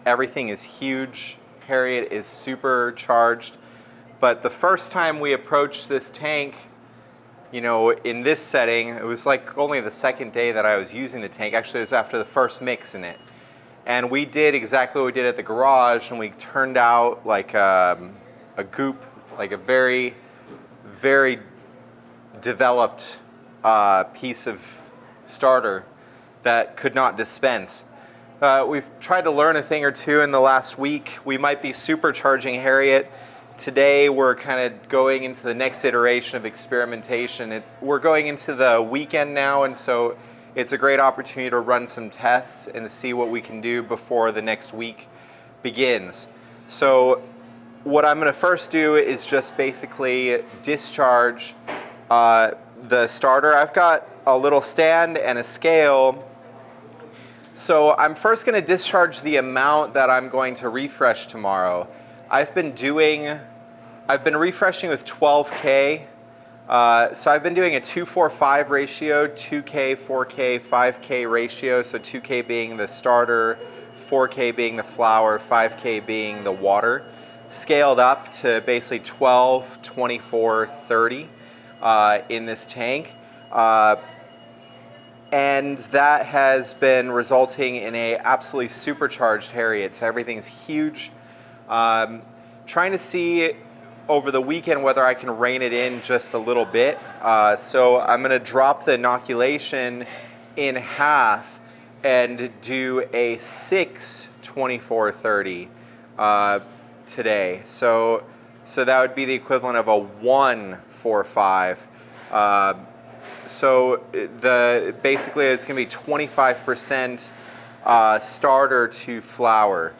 Everything is huge. Harriet is supercharged. But the first time we approached this tank, you know, in this setting, it was like only the second day that I was using the tank. Actually, it was after the first mix in it. And we did exactly what we did at the garage, and we turned out like a goop, like a very, very developed piece of starter that could not dispense. We've tried to learn a thing or two in the last week. We might be supercharging Harriet. Today we're kind of going into the next iteration of experimentation. We're going into the weekend now, and so it's a great opportunity to run some tests and see what we can do before the next week begins. So what I'm going to first do is just basically discharge the starter. I've got a little stand and a scale. So I'm first going to discharge the amount that I'm going to refresh tomorrow. I've been refreshing with 12K. So I've been doing a 2-4-5 ratio, 2K, 4K, 5K ratio. So 2K being the starter, 4K being the flour, 5K being the water. Scaled up to basically 12, 24, 30 in this tank. And that has been resulting in a absolutely supercharged Harriet. So everything's huge. Trying to see over the weekend whether I can rein it in just a little bit. So I'm going to drop the inoculation in half and do a 6 24-30 today. So that would be the equivalent of a 1-4-5. So basically it's going to be 25% starter to flour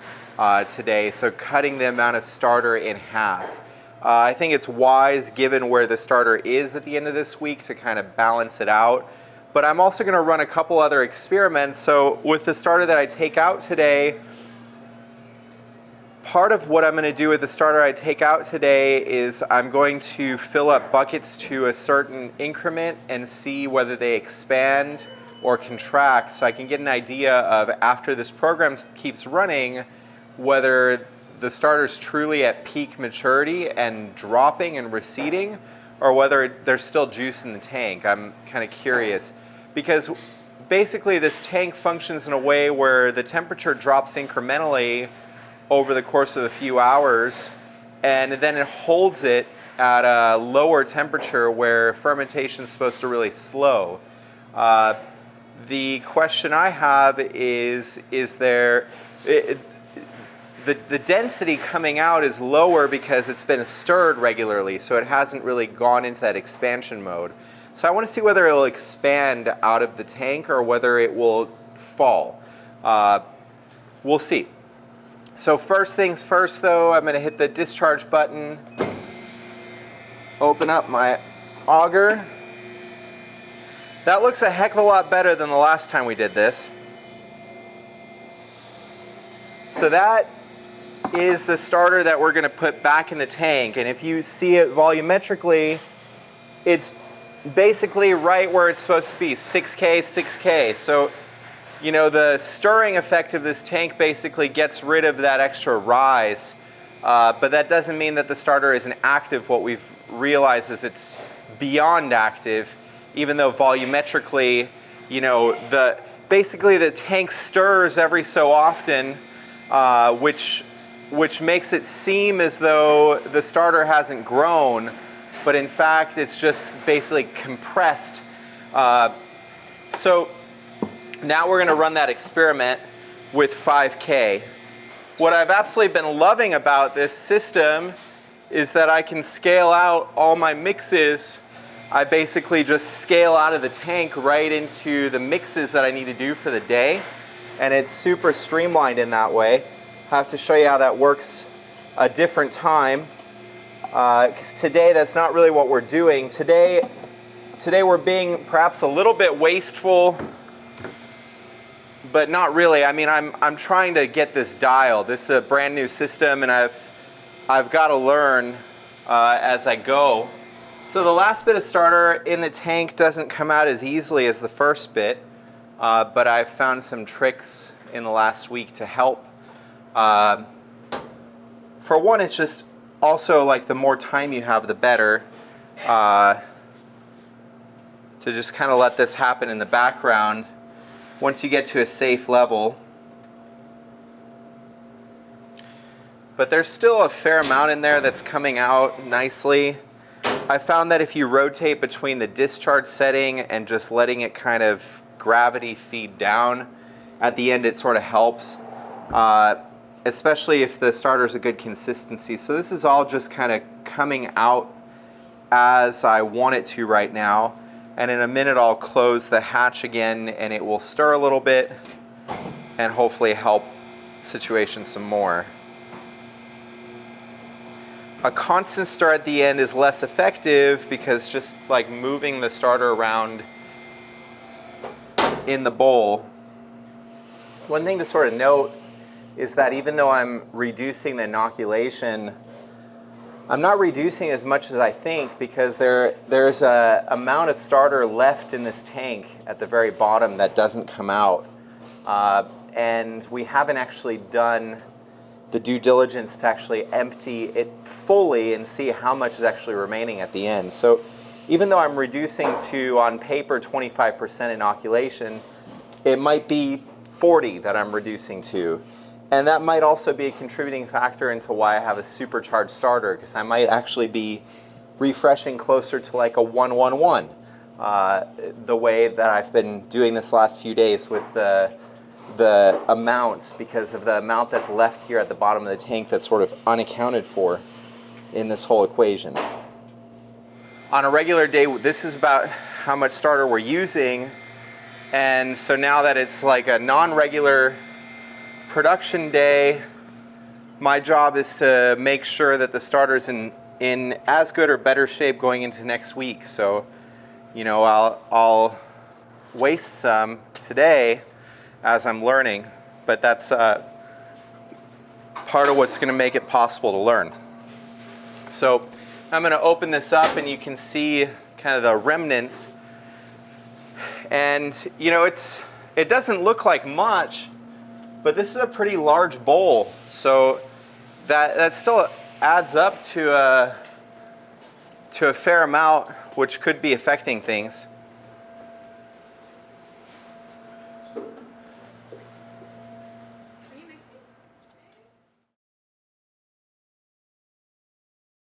today. So cutting the amount of starter in half. I think it's wise, given where the starter is at the end of this week, to kind of balance it out. But I'm also going to run a couple other experiments. So with the starter that I take out today, part of what I'm going to do with the starter I take out today is I'm going to fill up buckets to a certain increment and see whether they expand or contract, so I can get an idea of, after this program keeps running, whether the starter's truly at peak maturity and dropping and receding, or whether there's still juice in the tank. I'm kind of curious, because basically this tank functions in a way where the temperature drops incrementally over the course of a few hours, and then it holds it at a lower temperature where fermentation is supposed to really slow. The question I have is there... The density coming out is lower because it's been stirred regularly, so it hasn't really gone into that expansion mode. So I want to see whether it will expand out of the tank or whether it will fall. We'll see. So first things first, though, I'm going to hit the discharge button, open up my auger. That looks a heck of a lot better than the last time we did this. So that is the starter that we're going to put back in the tank. And if you see it volumetrically, it's basically right where it's supposed to be, 6K, 6K. So, you know, the stirring effect of this tank basically gets rid of that extra rise. But that doesn't mean that the starter isn't active. What we've realized is it's beyond active, even though volumetrically, you know, basically the tank stirs every so often, which makes it seem as though the starter hasn't grown, but in fact it's just basically compressed. So now we're going to run that experiment with 5K. What I've absolutely been loving about this system is that I can scale out all my mixes. I basically just scale out of the tank right into the mixes that I need to do for the day, and it's super streamlined in that way. I have to show you how that works a different time, because today that's not really what we're doing. Today we're being perhaps a little bit wasteful, but not really. I mean, I'm trying to get this dialed. This is a brand new system, and I've got to learn as I go. So the last bit of starter in the tank doesn't come out as easily as the first bit, but I've found some tricks in the last week to help. For one, it's just also like the more time you have, the better. To just kind of let this happen in the background. Once you get to a safe level. But there's still a fair amount in there that's coming out nicely. I found that if you rotate between the discharge setting and just letting it kind of gravity feed down, at the end it sort of helps, especially if the starter's a good consistency. So this is all just kind of coming out as I want it to right now. And in a minute I'll close the hatch again and it will stir a little bit and hopefully help the situation some more. A constant stir at the end is less effective because just like moving the starter around in the bowl. One thing to sort of note is that even though I'm reducing the inoculation, I'm not reducing as much as I think because there's a amount of starter left in this tank at the very bottom that doesn't come out. And we haven't actually done the due diligence to actually empty it fully and see how much is actually remaining at the end. So even though I'm reducing to, on paper, 25% inoculation, it might be 40 that I'm reducing to. And that might also be a contributing factor into why I have a supercharged starter, because I might actually be refreshing closer to like a 111, the way that I've been doing this last few days with the amounts, because of the amount that's left here at the bottom of the tank that's sort of unaccounted for in this whole equation. On a regular day, this is about how much starter we're using, and so now that it's like a non-regular production day, my job is to make sure that the starter's in as good or better shape going into next week. So, you know, I'll waste some today as I'm learning, but that's part of what's going to make it possible to learn. So I'm going to open this up and you can see kind of the remnants. And you know, it doesn't look like much, but this is a pretty large bowl. So that still adds up to a fair amount, which could be affecting things.